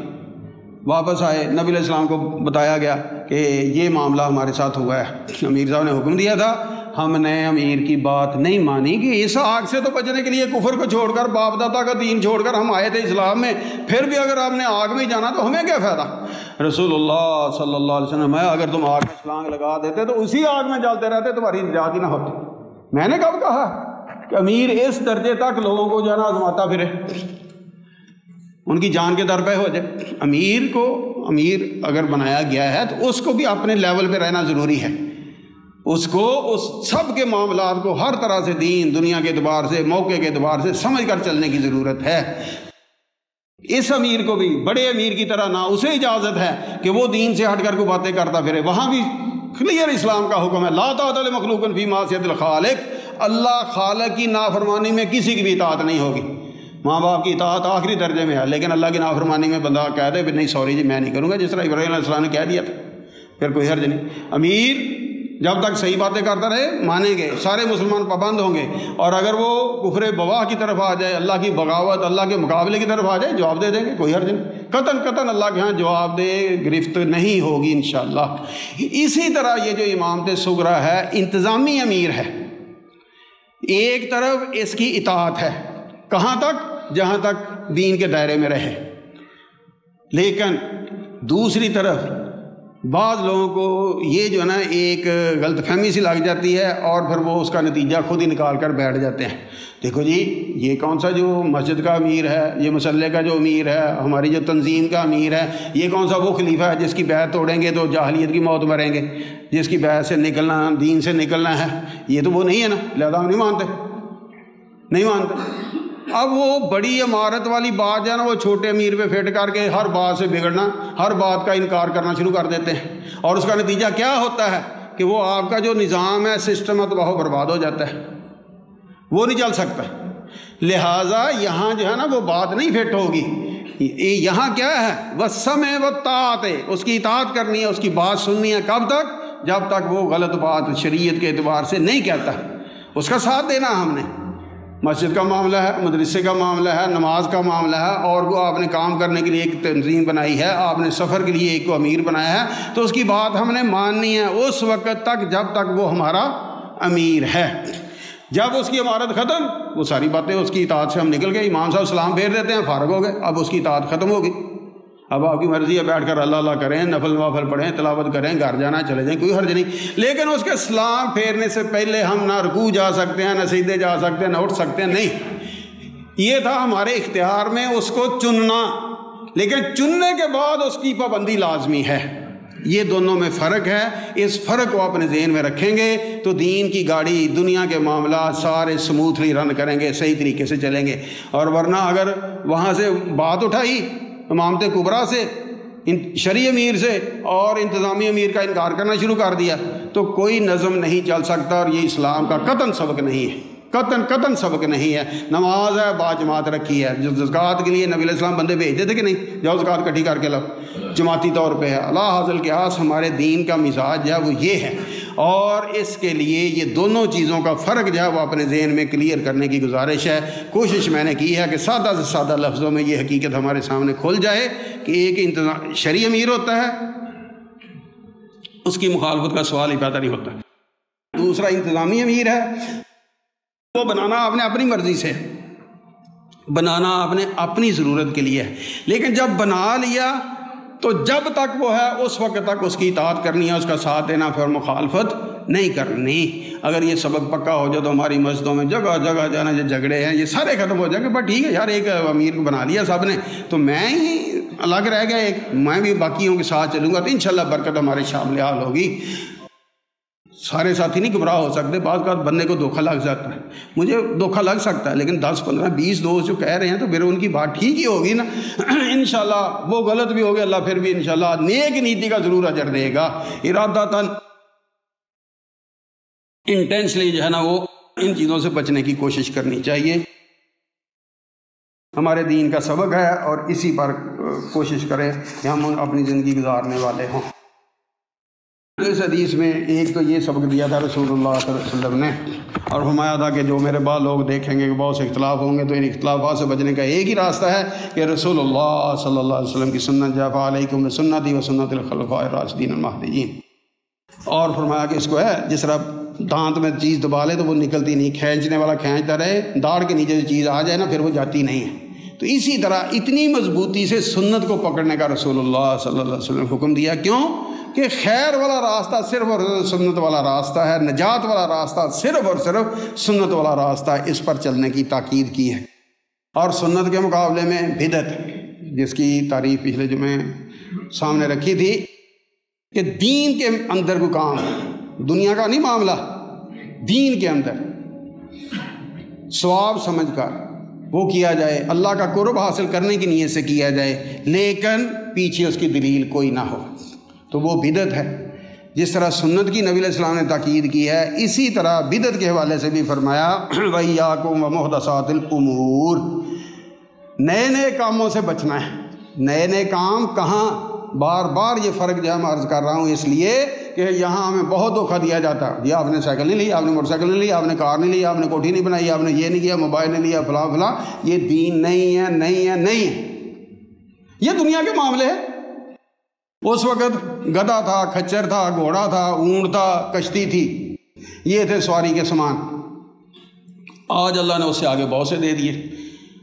واپس آئے، نبی علیہ السلام کو بتایا گیا کہ یہ معاملہ ہمارے ساتھ ہوا ہے. امیر صاحب نے حکم دیا تھا، ہم نے امیر کی بات نہیں مانی کہ اس آگ سے تو بچنے کے لیے کفر کو چھوڑ کر، باپ دادا کا دین چھوڑ کر ہم آئے تھے اسلام میں. پھر بھی اگر آپ نے آگ میں جانا تو ہمیں کیا فائدہ؟ رسول اللہ صلی اللہ علیہ وسلم میں اگر تم آگ میں چھلانگ لگا دیتے تو اسی آگ میں جلتے رہتے، تمہاری نجات ہی نہ ہوتی. میں نے کب کہا کہ امیر اس درجے تک لوگوں کو جانا آزماتا پھرے، ان کی جان کے در پہ ہو جائے. امیر کو امیر اگر بنایا گیا ہے تو اس کو بھی اپنے لیول پہ رہنا ضروری ہے. اس کو اس سب کے معاملات کو ہر طرح سے، دین دنیا کے اعتبار سے، موقع کے اعتبار سے سمجھ کر چلنے کی ضرورت ہے. اس امیر کو بھی بڑے امیر کی طرح نہ اسے اجازت ہے کہ وہ دین سے ہٹ کر کوئی باتیں کرتا پھرے. وہاں بھی کلیئر اسلام کا حکم ہے، لا طاعۃ لمخلوق فی معصیۃ الخالق. اللہ خالق کی نافرمانی میں کسی کی بھی اطاعت نہیں ہوگی. ماں باپ کی اطاعت آخری درجے میں ہے، لیکن اللہ کی نافرمانی میں بندہ کہہ دے نہیں سوری جی میں نہیں کروں گا، جس طرح ابراہیم علیہ السلام نے کہہ دیا تھا، پھر کوئی حرج نہیں. امیر جب تک صحیح باتیں کرتا رہے مانیں گے، سارے مسلمان پابند ہوں گے. اور اگر وہ کفر بواہ کی طرف آ جائے، اللہ کی بغاوت، اللہ کے مقابلے کی طرف آ جائے، جواب دے دیں گے، کوئی حرج نہیں. قطعاً اللہ کے ہاں جواب دے گرفت نہیں ہوگی انشاءاللہ. اسی طرح یہ جو امامت صغریٰ ہے انتظامی امیر ہے. ایک طرف اس کی اطاعت ہے، کہاں تک؟ جہاں تک دین کے دائرے میں رہے. لیکن دوسری طرف بعض لوگوں کو یہ جو ہے نا ایک غلط فہمی سی لگ جاتی ہے، اور پھر وہ اس کا نتیجہ خود ہی نکال کر بیٹھ جاتے ہیں. دیکھو جی یہ کون سا جو مسجد کا امیر ہے، یہ مسلح کا جو امیر ہے، ہماری جو تنظیم کا امیر ہے، یہ کون سا وہ خلیفہ ہے جس کی بیعت توڑیں گے تو جاہلیت کی موت مریں گے، جس کی بیعت سے نکلنا، دین سے نکلنا ہے. یہ تو وہ نہیں ہے نا، لہذا ہم نہیں مانتے. اب وہ بڑی عمارت والی بات جو ہے نا وہ چھوٹے امیر پہ فٹ کر کے ہر بات سے بگڑنا، ہر بات کا انکار کرنا شروع کر دیتے ہیں. اور اس کا نتیجہ کیا ہوتا ہے کہ وہ آپ کا جو نظام ہے، سسٹم ہے، تو وہ برباد ہو جاتا ہے، وہ نہیں چل سکتا. لہٰذا یہاں جو ہے نا وہ بات نہیں فٹ ہوگی. یہاں کیا ہے؟ والسمع والطاعت، اس کی اطاعت کرنی ہے، اس کی بات سننی ہے. کب تک؟ جب تک وہ غلط بات شریعت کے اعتبار سے نہیں کہتا، اس کا ساتھ دینا. ہم نے مسجد کا معاملہ ہے، مدرسے کا معاملہ ہے، نماز کا معاملہ ہے، اور وہ آپ نے کام کرنے کے لیے ایک تنظیم بنائی ہے، آپ نے سفر کے لیے ایک کو امیر بنایا ہے، تو اس کی بات ہم نے ماننی ہے اس وقت تک جب تک وہ ہمارا امیر ہے. جب اس کی عمارت ختم، وہ ساری باتیں اس کی اطاعت سے ہم نکل گئے. امام صاحب سلام پھیر دیتے ہیں، فارغ ہو گئے، اب اس کی اطاعت ختم ہوگی. اب آپ کی مرضی ہے بیٹھ کر اللہ کریں، نفل نوافل پڑھیں، تلاوت کریں، گھر جانا چلے جائیں، کوئی حرج نہیں. لیکن اس کے سلام پھیرنے سے پہلے ہم نہ رکوع جا سکتے ہیں، نہ سجدے جا سکتے ہیں، نہ اٹھ سکتے ہیں، نہیں. یہ تھا ہمارے اختیار میں اس کو چننا، لیکن چننے کے بعد اس کی پابندی لازمی ہے. یہ دونوں میں فرق ہے. اس فرق کو اپنے ذہن میں رکھیں گے تو دین کی گاڑی، دنیا کے معاملات سارے سموتھلی رن کریں گے، صحیح طریقے سے چلیں گے. اور ورنہ اگر وہاں سے بات اٹھائی امامت کبریٰ سے، شرعی امیر سے، اور انتظامی امیر کا انکار کرنا شروع کر دیا تو کوئی نظم نہیں چل سکتا. اور یہ اسلام کا قطعاً سبق نہیں ہے، قطعاً سبق نہیں ہے. نماز ہے، باجماعت رکھی ہے. جو زکوٰۃ کے لیے نبی علیہ السلام بندے بھیجتے تھے کہ نہیں، جاؤ زکوٰۃ اکٹھی کر کے لاؤ، جماعتی طور پہ ہے. اللہ حاصل قیاس ہمارے دین کا مزاج ہے وہ یہ ہے. اور اس کے لیے یہ دونوں چیزوں کا فرق جو ہے وہ اپنے ذہن میں کلیئر کرنے کی گزارش ہے. کوشش میں نے کی ہے کہ سادہ سے سادہ لفظوں میں یہ حقیقت ہمارے سامنے کھل جائے کہ ایک شرعی امیر ہوتا ہے، اس کی مخالفت کا سوال ہی پیدا نہیں ہوتا. دوسرا انتظامی امیر ہے، وہ بنانا آپ نے اپنی مرضی سے، بنانا آپ نے اپنی ضرورت کے لیے. لیکن جب بنا لیا تو جب تک وہ ہے اس وقت تک اس کی اطاعت کرنی ہے، اس کا ساتھ دینا، پھر مخالفت نہیں کرنی۔ اگر یہ سبق پکا ہو جائے تو ہماری مسجدوں میں جگہ جگہ جانا جو جھگڑے ہیں یہ سارے ختم ہو جائیں گے۔ بٹ ٹھیک ہے یار، ایک امیر کو بنا لیا سب نے تو میں ہی الگ رہ گیا، ایک میں بھی باقیوں کے ساتھ چلوں گا تو انشاءاللہ برکت ہمارے شامل حال ہوگی۔ سارے ساتھی نہیں گمراہ ہو سکتے، بعض اوقات بندے کو دھوکہ لگ سکتا ہے، مجھے دھوکہ لگ سکتا ہے، لیکن 10 15 20 دوست جو کہہ رہے ہیں تو پھر ان کی بات ٹھیک ہی ہوگی نا۔ انشاءاللہ وہ غلط بھی ہوگی، اللہ پھر بھی انشاءاللہ نیک نیتی کا ضرور اجر دے گا۔ ارادتاً انٹینسلی جو ہے نا وہ ان چیزوں سے بچنے کی کوشش کرنی چاہیے۔ ہمارے دین کا سبق ہے اور اسی پر کوشش کریں کہ ہم اپنی زندگی گزارنے والے ہوں۔ اس حدیث میں ایک تو یہ سبق دیا تھا رسول اللہ صلی اللہ علیہ وسلم نے، اور فرمایا تھا کہ جو میرے بعد لوگ دیکھیں گے کہ بہت سے اختلاف ہوں گے تو ان اختلافات سے بچنے کا ایک ہی راستہ ہے کہ رسول اللہ صلی اللہ علیہ وسلم کی سنت جعفر علیکم بسنتی و سنت الخلفاء الراشدین المہدیین۔ اور فرمایا کہ اس کو ہے جس طرح دانت میں چیز دبا لے تو وہ نکلتی نہیں، کھینچنے والا کھینچتا رہے، داڑھ کے نیچے جو چیز آ جائے نا پھر وہ جاتی نہیں ہے۔ تو اسی طرح اتنی مضبوطی سے سنت کو پکڑنے کا رسول اللہ صلی اللہ علیہ وسلم نے حکم دیا۔ کیوں کہ خیر والا راستہ صرف اور سنت والا راستہ ہے، نجات والا راستہ صرف اور صرف سنت والا راستہ ہے، اس پر چلنے کی تاکید کی ہے۔ اور سنت کے مقابلے میں بدعت، جس کی تعریف پچھلے جمعے سامنے رکھی تھی کہ دین کے اندر کوئی کام، دنیا کا نہیں معاملہ، دین کے اندر ثواب سمجھ کر وہ کیا جائے، اللہ کا قرب حاصل کرنے کی نیت سے کیا جائے، لیکن پیچھے اس کی دلیل کوئی نہ ہو تو وہ بدعت ہے۔ جس طرح سنت کی نبی علیہ السلام نے تاکید کی ہے، اسی طرح بدعت کے حوالے سے بھی فرمایا وَإِيَّاكُمْ وَمُحْدَثَاتِ الْأُمُورِ، نئے نئے کاموں سے بچنا ہے۔ نئے نئے کام کہاں؟ بار بار یہ فرق جو ہے میں عرض کر رہا ہوں اس لیے کہ یہاں ہمیں بہت دھوکہ دیا جاتا ہے، یہ آپ نے سائیکل نہیں لی، آپ نے موٹر سائیکل نہیں لی، آپ نے کار نہیں لی، آپ نے کوٹھی نہیں بنائی، آپ نے یہ نہیں کیا، موبائل نہیں لیا، فلاں فلاں، یہ دین نہیں ہے، نہیں ہے، نہیں ہے، یہ دنیا کے معاملے ہیں۔ اس وقت گدھا تھا، کھچر تھا، گھوڑا تھا، اونٹ تھا، کشتی تھی، یہ تھے سواری کے سامان۔ آج اللہ نے اس سے آگے بہت سے دے دیے۔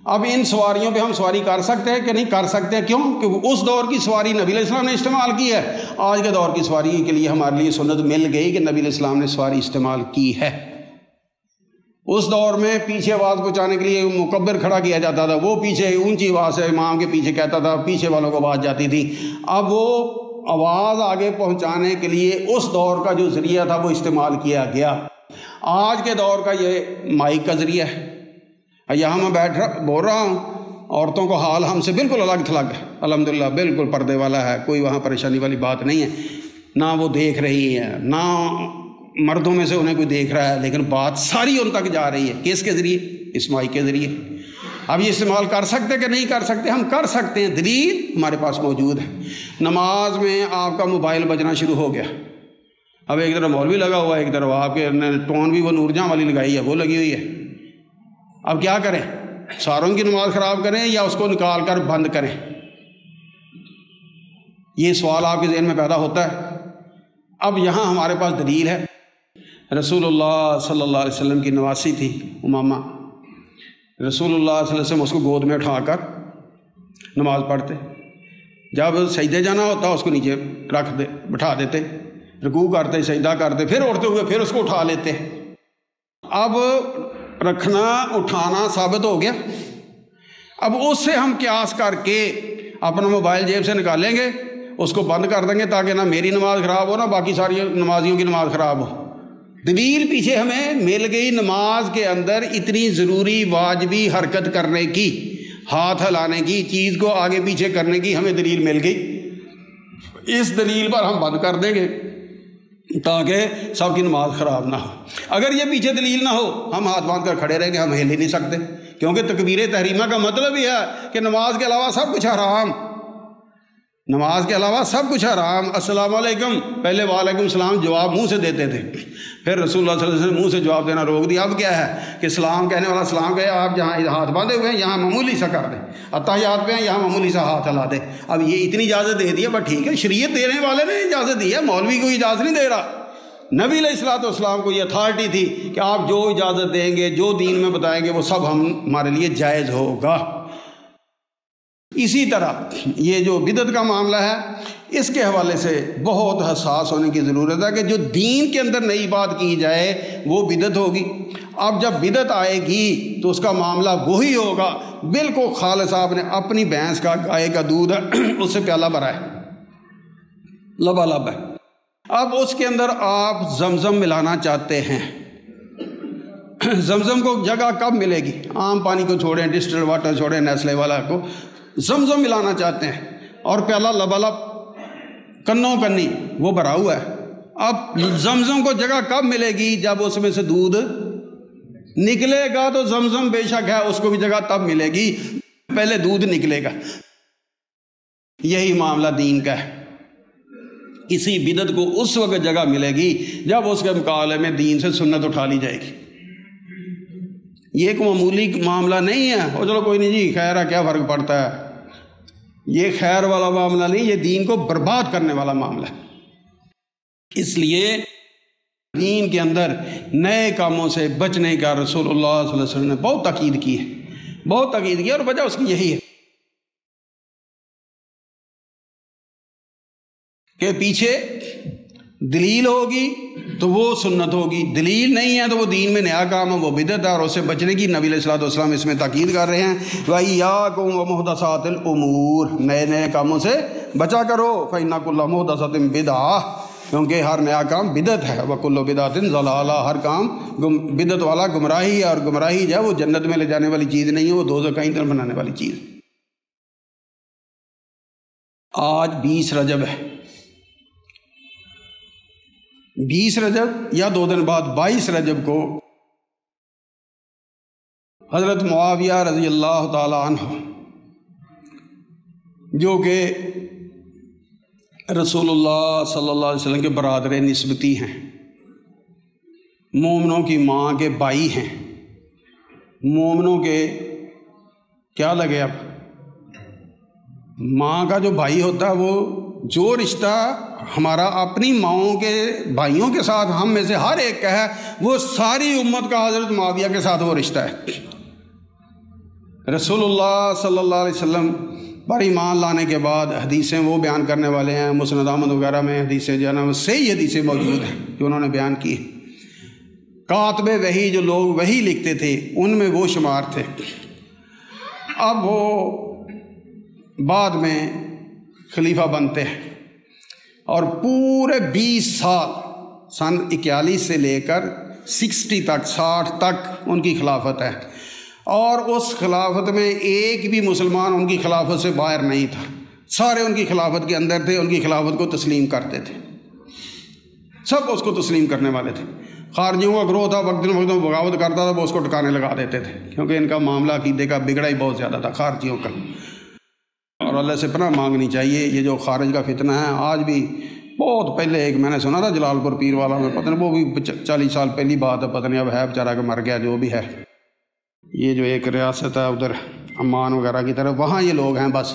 اب ان سواریوں پہ ہم سواری کر سکتے ہیں کہ نہیں کر سکتے؟ کیوں کہ اس دور کی سواری نبی علیہ السلام نے استعمال کی ہے، آج کے دور کی سواری کے لیے ہمارے لیے سنت مل گئی کہ نبی علیہ السلام نے سواری استعمال کی ہے۔ اس دور میں پیچھے آواز پہنچانے کے لیے مکبر کھڑا کیا جاتا تھا، وہ پیچھے اونچی آواز سے امام کے پیچھے کہتا تھا، پیچھے والوں کو آواز جاتی تھی۔ اب وہ آواز آگے پہنچانے کے لیے اس دور کا جو ذریعہ تھا وہ استعمال کیا گیا۔ آج کے دور کا یہ مائک کا ذریعہ ہے۔ یہاں میں بیٹھ بول رہا ہوں، عورتوں کو حال ہم سے بالکل الگ تھلگ ہے، الحمدللہ بالکل پردے والا ہے، کوئی وہاں پریشانی والی بات نہیں ہے، نہ وہ دیکھ رہی ہے، نہ مردوں میں سے انہیں کوئی دیکھ رہا ہے، لیکن بات ساری ان تک جا رہی ہے۔ کس کے ذریعے؟ اس مائک کے ذریعے۔ اب یہ استعمال کر سکتے کہ نہیں کر سکتے؟ ہم کر سکتے ہیں، دلیل ہمارے پاس موجود ہے۔ نماز میں آپ کا موبائل بجنا شروع ہو گیا، اب ایک طرف مولوی لگا ہوا ہے، ایک طرف آپ کے ٹون بھی وہ نور جہاں والی لگائی ہے وہ لگی ہوئی ہے۔ اب کیا کریں؟ ساروں کی نماز خراب کریں یا اس کو نکال کر بند کریں؟ یہ سوال آپ کے ذہن میں پیدا ہوتا ہے۔ اب یہاں ہمارے پاس دلیل ہے۔ رسول اللہ صلی اللہ علیہ وسلم کی نواسی تھی امامہ، رسول اللہ صلی اللہ علیہ وسلم اس کو گود میں اٹھا کر نماز پڑھتے، جب سجدے جانا ہوتا اس کو نیچے بٹھا دیتے، رکوع کرتے، سجدہ کرتے، پھر اٹھتے ہوئے پھر اس کو اٹھا لیتے۔ اب رکھنا اٹھانا ثابت ہو گیا۔ اب اس سے ہم قیاس کر کے اپنا موبائل جیب سے نکالیں گے، اس کو بند کر دیں گے تاکہ نہ میری نماز خراب ہو نہ باقی ساری نمازیوں کی نماز خراب ہو۔ دلیل پیچھے ہمیں مل گئی، نماز کے اندر اتنی ضروری واجبی حرکت کرنے کی، ہاتھ ہلانے کی، چیز کو آگے پیچھے کرنے کی ہمیں دلیل مل گئی۔ اس دلیل پر ہم بند کر دیں گے تاکہ سب کی نماز خراب نہ ہو۔ اگر یہ پیچھے دلیل نہ ہو ہم ہاتھ باندھ کر کھڑے رہیں گے، ہم ہل ہی نہیں سکتے، کیونکہ تکبیر تحریمہ کا مطلب ہی ہے کہ نماز کے علاوہ سب کچھ حرام، نماز کے علاوہ سب کچھ حرام۔ السلام علیکم، پہلے وعلیکم السلام جواب منہ سے دیتے تھے، پھر رسول اللہ صلی اللہ علیہ وسلم منہ سے جواب دینا روک دیا۔ اب کیا ہے کہ سلام کہنے والا سلام کہے، آپ جہاں ہاتھ باندھے ہوئے ہیں یہاں معمولی سا کر دیں، اتحیات پہ ہیں یہاں معمولی سا ہاتھ ہلا دے۔ اب یہ اتنی اجازت دے دی ہے، بٹ ٹھیک ہے، شریعت دینے والے نے اجازت دی ہے، مولوی کو اجازت نہیں دے رہا۔ نبی علیہ الصلوۃ والسلام کو یہ اتھارٹی تھی کہ آپ جو اجازت دیں گے، جو دین میں بتائیں گے، وہ سب ہمارے لیے جائز ہوگا۔ اسی طرح یہ جو بدعت کا معاملہ ہے اس کے حوالے سے بہت حساس ہونے کی ضرورت ہے کہ جو دین کے اندر نئی بات کی جائے وہ بدعت ہوگی۔ اب جب بدعت آئے گی تو اس کا معاملہ وہی ہوگا، بالکل خالد صاحب نے اپنی بھینس کا گائے کا دودھ اس سے پیالہ بھرا ہے، لبالب ہے، اب اس کے اندر آپ زمزم ملانا چاہتے ہیں، زمزم کو جگہ کب ملے گی؟ عام پانی کو چھوڑیں، ڈسٹل واٹر چھوڑیں، نیسلے والا کو، زمزم ملانا چاہتے ہیں اور پیالہ لبالب کنوں کنی وہ بھرا ہوا ہے۔ اب زمزم کو جگہ کب ملے گی؟ جب اس میں سے دودھ نکلے گا تو زمزم بے شک ہے، اس کو بھی جگہ تب ملے گی، پہلے دودھ نکلے گا۔ یہی معاملہ دین کا ہے، کسی بدعت کو اس وقت جگہ ملے گی جب اس کے مقابلے میں دین سے سنت اٹھا لی جائے گی۔ یہ ایک معمولی معاملہ نہیں ہے، اور چلو کوئی نہیں جی خیر ہے، کیا فرق پڑتا ہے، یہ خیر والا معاملہ نہیں، یہ دین کو برباد کرنے والا معاملہ ہے۔ اس لیے دین کے اندر نئے کاموں سے بچنے کا رسول اللہ صلی اللہ علیہ وسلم نے بہت تاکید کی ہے، بہت تاکید کی ہے، اور وجہ اس کی یہی ہے کہ پیچھے دلیل ہوگی تو وہ سنت ہوگی، دلیل نہیں ہے تو وہ دین میں نیا کام ہے، وہ بدعت ہے، اور اس سے بچنے کی نبی علیہ الصلوۃ والسلام اس میں تاکید کر رہے ہیں۔ وَإِيَّاكُمْ وَمُحْدَثَاتِ الْأُمُورِ، نئے نئے کاموں سے بچا کرو، فَإِنَّ كُلَّ مُحْدَثَةٍ بِدْعَةٍ، کیونکہ ہر نیا کام بدعت ہے، وَكُلُّ بِدْعَةٍ ضَلَالَةٍ، ہر کام بدعت والا گمراہی ہے، اور گمراہی جو ہے وہ جنت میں لے جانے والی چیز نہیں ہے، وہ دوزخ کا ایندھن بنانے والی چیز۔ آج 20 رجب ہے، 20 رجب یا 2 دن بعد 22 رجب کو حضرت معاویہ رضی اللہ تعالی عنہ، جو کہ رسول اللہ صلی اللہ علیہ وسلم کے برادر نسبتی ہیں، مومنوں کی ماں کے بھائی ہیں، مومنوں کے کیا لگے، اب ماں کا جو بھائی ہوتا ہے، وہ جو رشتہ ہمارا اپنی ماؤں کے بھائیوں کے ساتھ ہم میں سے ہر ایک کا ہے، وہ ساری امت کا حضرت معاویہ کے ساتھ وہ رشتہ ہے۔ رسول اللہ صلی اللہ علیہ وسلم پر ایمان لانے کے بعد حدیثیں وہ بیان کرنے والے ہیں، مسند احمد وغیرہ میں حدیثیں جو ہے نا صحیح حدیثیں موجود ہیں جو انہوں نے بیان کی۔ کاتب وحی جو لوگ وحی لکھتے تھے ان میں وہ شمار تھے۔ اب وہ بعد میں خلیفہ بنتے ہیں اور پورے 20 سال، سن 41 سے لے کر 60 تک، 60 تک ان کی خلافت ہے، اور اس خلافت میں ایک بھی مسلمان ان کی خلافت سے باہر نہیں تھا، سارے ان کی خلافت کے اندر تھے، ان کی خلافت کو تسلیم کرتے تھے، سب اس کو تسلیم کرنے والے تھے۔ خارجیوں کا گروہ تھا، وقت میں بغاوت کرتا تھا، وہ اس کو ٹکانے لگا دیتے تھے، کیونکہ ان کا معاملہ عقیدے کا بگڑا ہی بہت زیادہ تھا خارجیوں کا، اور اللہ سے پناہ مانگنی چاہیے۔ یہ جو خارج کا فتنہ ہے آج بھی، بہت پہلے ایک میں نے سنا تھا جلال پور پیر والا میں، پتہ نہیں وہ بھی 40 سال پہلی بات ہے، پتہ نہیں اب ہے بیچارہ کہ مر گیا، جو بھی ہے۔ یہ جو ایک ریاست ہے ادھر عمان وغیرہ کی طرف، وہاں یہ لوگ ہیں بس،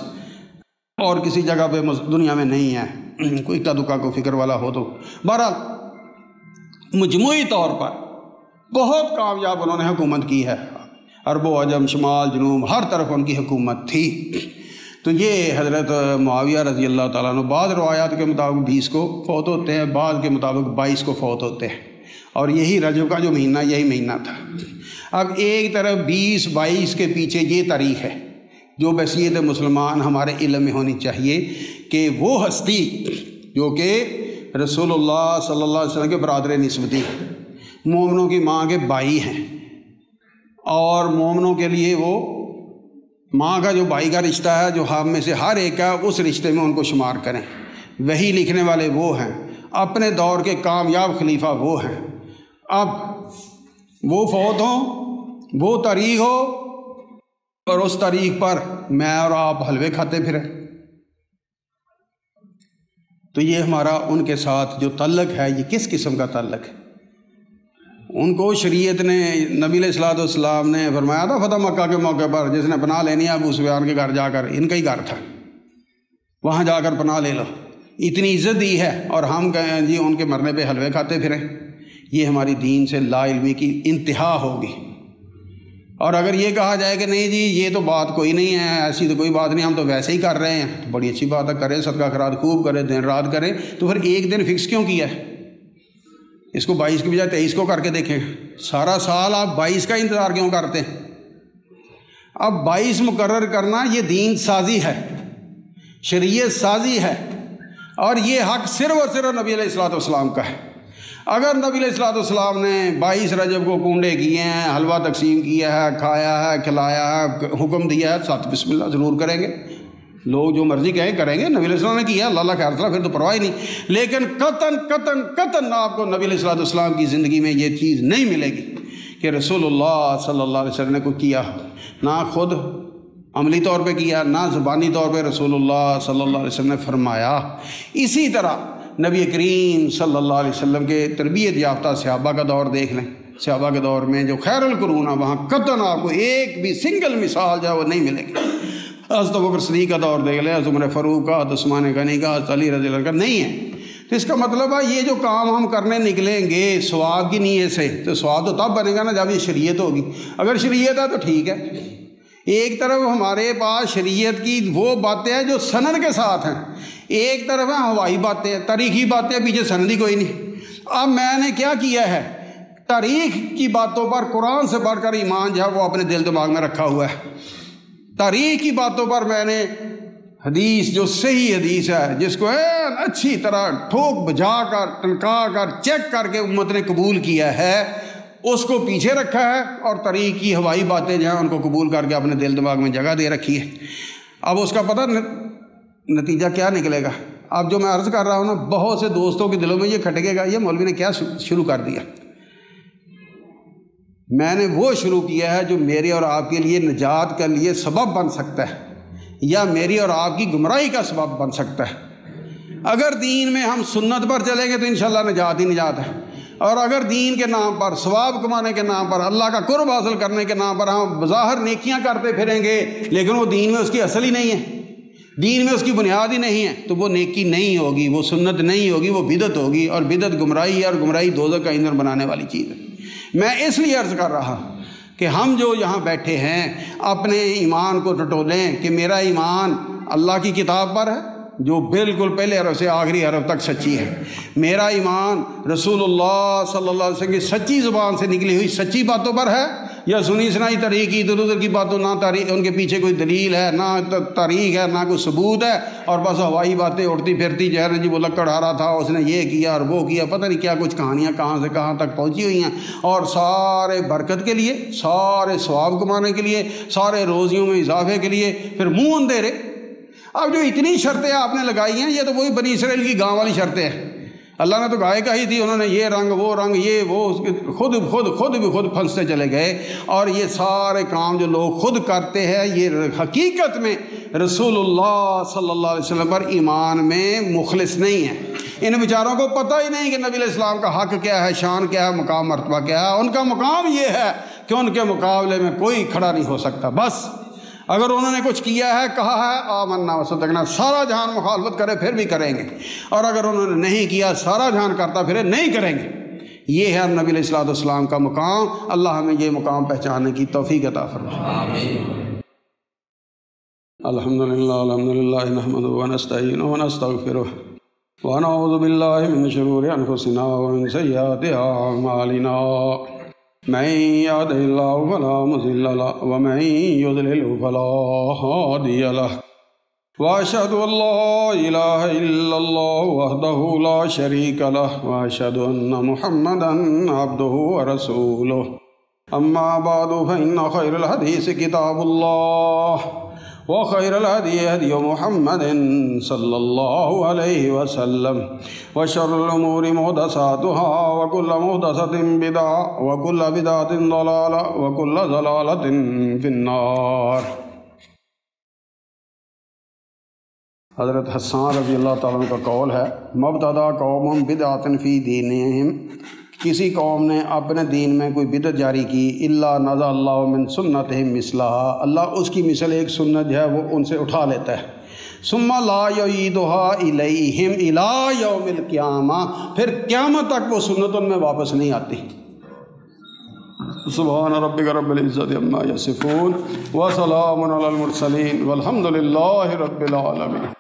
اور کسی جگہ پہ دنیا میں نہیں ہے، کوئی اکا دکا کو فکر والا ہو تو۔ بہرحال مجموعی طور پر بہت کامیاب انہوں نے حکومت کی ہے، عرب و عجم، شمال جنوب، ہر طرف ان کی حکومت تھی۔ تو یہ حضرت معاویہ رضی اللہ تعالیٰ عنہ بعض روایات کے مطابق 20 کو فوت ہوتے ہیں، بعض کے مطابق 22 کو فوت ہوتے ہیں، اور یہی رجب کا جو مہینہ یہی مہینہ تھا۔ اب ایک طرف 20-22 کے پیچھے یہ تاریخ ہے جو بحیثیت مسلمان ہمارے علم میں ہونی چاہیے کہ وہ ہستی جو کہ رسول اللہ صلی اللہ علیہ وسلم کے برادر نسبتی، مومنوں کی ماں کے بھائی ہیں، اور مومنوں کے لیے وہ ماں کا جو بھائی کا رشتہ ہے جو ہم میں سے ہر ایک ہے، اس رشتے میں ان کو شمار کریں۔ وہی لکھنے والے وہ ہیں، اپنے دور کے کامیاب خلیفہ وہ ہیں۔ اب وہ فوت ہوں، وہ تاریخ ہو، اور اس تاریخ پر میں اور آپ حلوے کھاتے پھریں، تو یہ ہمارا ان کے ساتھ جو تعلق ہے یہ کس قسم کا تعلق ہے؟ ان کو شریعت نے، نبی علیہ الصلوۃ والسلام نے فرمایا تھا فتح مکہ کے موقع پر، جس نے پناہ لینی ہے ابو سفیان کے گھر جا کر، ان کا ہی گھر تھا، وہاں جا کر پناہ لے لو، اتنی عزت دی ہے، اور ہم کہیں جی ان کے مرنے پہ حلوے کھاتے پھریں، یہ ہماری دین سے لا علمی کی انتہا ہوگی۔ اور اگر یہ کہا جائے کہ نہیں جی یہ تو بات کوئی نہیں ہے، ایسی تو کوئی بات نہیں، ہم تو ویسے ہی کر رہے ہیں، تو بڑی اچھی بات ہے، کریں صدقہ خیرات خوب کریں، دن رات کریں، تو پھر ایک دن فکس کیوں کیا ہے؟ اس کو 22 کی بجائے 23 کو کر کے دیکھیں۔ سارا سال آپ 22 کا انتظار کیوں کرتے ہیں؟ اب 22 مقرر کرنا یہ دین سازی ہے، شریعت سازی ہے، اور یہ حق صرف اور صرف نبی علیہ السلام کا ہے۔ اگر نبی علیہ السلام نے 22 رجب کو کنڈے کیے ہیں، حلوہ تقسیم کیا ہے، کھایا ہے، کھلایا ہے، حکم دیا ہے، ساتھ بسم اللہ ضرور کریں گے، لوگ جو مرضی کہیں کریں گے، نبی علیہ السلام نے کیا، اللہ خیر صلاح، پھر تو پرواہ ہی نہیں۔ لیکن قطعاً آپ کو نبی علیہ السلام کی زندگی میں یہ چیز نہیں ملے گی کہ رسول اللہ صلی اللہ علیہ وسلم نے کوئی کیا ہو، نہ خود عملی طور پہ کیا، نہ زبانی طور پہ رسول اللہ صلی اللہ علیہ وسلم نے فرمایا۔ اسی طرح نبی کریم صلی اللہ علیہ وسلم کے تربیت یافتہ صحابہ کا دور دیکھ لیں، صحابہ کے دور میں جو خیر القرون ہے وہاں قطعاً آپ کو ایک بھی سنگل مثال جو ہے وہ نہیں ملے گی۔ حضرت ابوبکر صدیق کا دور دیکھ لیں، حضرت عمر فاروق کا، حضرت عثمان غنی کا، حضرت علی رضی اللہ عنہ کا، نہیں ہے۔ تو اس کا مطلب ہے یہ جو کام ہم کرنے نکلیں گے ثواب کی نیت سے، تو ثواب تو تب بنے گا نا جب یہ شریعت ہوگی۔ اگر شریعت ہے تو ٹھیک ہے، ایک طرف ہمارے پاس شریعت کی وہ باتیں ہیں جو سند کے ساتھ ہیں، ایک طرف ہیں ہوائی باتیں، تاریخی باتیں، پیچھے سند ہی کوئی نہیں۔ اب میں نے کیا کیا ہے، تاریخ کی باتوں پر قرآن سے بڑھ کر ایمان جو ہے وہ اپنے دل دماغ میں رکھا ہوا ہے۔ تاریخ کی باتوں پر میں نے حدیث جو صحیح حدیث ہے، جس کو اچھی طرح ٹھوک بجا کر ٹنکا کر چیک کر کے امت نے قبول کیا ہے، اس کو پیچھے رکھا ہے، اور تاریخ کی ہوائی باتیں جو ہیں ان کو قبول کر کے اپنے دل دماغ میں جگہ دے رکھی ہے۔ اب اس کا پتہ نتیجہ کیا نکلے گا؟ اب جو میں عرض کر رہا ہوں نا، بہت سے دوستوں کے دلوں میں یہ کھٹکے گا، یہ مولوی نے کیا شروع کر دیا۔ میں نے وہ شروع کیا ہے جو میرے اور آپ کے لیے نجات کے لیے سبب بن سکتا ہے، یا میری اور آپ کی گمراہی کا سبب بن سکتا ہے۔ اگر دین میں ہم سنت پر چلیں گے تو انشاءاللہ نجات ہی نجات ہے، اور اگر دین کے نام پر، ثواب کمانے کے نام پر، اللہ کا قرب حاصل کرنے کے نام پر ہم بظاہر نیکیاں کرتے پھریں گے، لیکن وہ دین میں اس کی اصل ہی نہیں ہے، دین میں اس کی بنیاد ہی نہیں ہے، تو وہ نیکی نہیں ہوگی، وہ سنت نہیں ہوگی، وہ بدعت ہوگی، اور بدعت گمراہی ہے، اور گمراہی دوزخ کا ایندھن بنانے والی چیز ہے۔ میں اس لیے عرض کر رہا کہ ہم جو یہاں بیٹھے ہیں اپنے ایمان کو ٹٹولیں کہ میرا ایمان اللہ کی کتاب پر ہے جو بالکل پہلے حرف سے آخری حرف تک سچی ہے، میرا ایمان رسول اللہ صلی اللہ علیہ وسلم کی سچی زبان سے نکلی ہوئی سچی باتوں پر ہے، یا سنی سنائی تاریخ کی ادھر ادھر کی باتوں، نہ تاریخ ان کے پیچھے کوئی دلیل ہے، نہ تاریخ ہے، نہ کوئی ثبوت ہے، اور بس ہوائی باتیں اڑتی پھرتی جو ہے جی وہ لکڑ آ رہا تھا، اس نے یہ کیا اور وہ کیا، پتہ نہیں کیا کچھ کہانیاں کہاں سے کہاں تک پہنچی ہوئی ہیں، اور سارے برکت کے لیے، سارے ثواب کمانے کے لیے، سارے روزیوں میں اضافے کے لیے، پھر منہ اندھیرے۔ اب جو اتنی شرطیں آپ نے لگائی ہیں یہ تو وہی بنی اسرائیل کی گاؤں والی شرطیں ہیں، اللہ نے تو گائے کہی تھی، انہوں نے یہ رنگ وہ رنگ یہ وہ، خود پھنستے چلے گئے، اور یہ سارے کام جو لوگ خود کرتے ہیں یہ حقیقت میں رسول اللہ صلی اللہ علیہ وسلم پر ایمان میں مخلص نہیں ہیں۔ ان بیچاروں کو پتہ ہی نہیں کہ نبی علیہ السلام کا حق کیا ہے، شان کیا ہے، مقام مرتبہ کیا ہے۔ ان کا مقام یہ ہے کہ ان کے مقابلے میں کوئی کھڑا نہیں ہو سکتا۔ بس اگر انہوں نے کچھ کیا ہے، کہا ہے آمنا وصدقنا، سارا جہان مخالفت کرے پھر بھی کریں گے، اور اگر انہوں نے نہیں کیا، سارا جہان کرتا پھرے نہیں کریں گے۔ یہ ہے نبی علیہ السلام کا مقام۔ اللہ ہمیں یہ مقام پہچاننے کی توفیق عطا فرمائے، آمین۔ الحمدللہ نحمدہ ونستعینہ ونستغفرہ ونعوذ باللہ من شرور انفسنا ومن سیئات اعمالنا، من يهده الله فلا مضل له ومن يضلل فلا هادي له، وأشهد أن لا إله إلا الله وحده لا شريك له، وأشهد أن محمدا عبده ورسوله، أما بعد فإن خير الحديث كتاب الله، وخير الهدي هدي محمد صلى الله عليه وسلم، وشر الأمور محدثاتها، وكل محدثة بدعة، وكل بدعة ضلالة، وكل ضلالة في النار۔ حضرت حسان رضی اللہ تعالیٰ عنہ کا قول ہے، مبتدا قوم بدعۃ فی دینہم، کسی قوم نے اپنے دین میں کوئی بدعت جاری کی، الا نزع اللہ من سنتہم مثلہا، اللہ اس کی مثل ایک سنت جو ہے وہ ان سے اٹھا لیتا ہے، ثم لا یعیدھا الیہم الی یوم القیامہ، پھر قیامت تک وہ سنت ان میں واپس نہیں آتی۔ سبحان ربک رب العزت عما یصفون وسلام علی المرسلین والحمد للہ رب العالمین.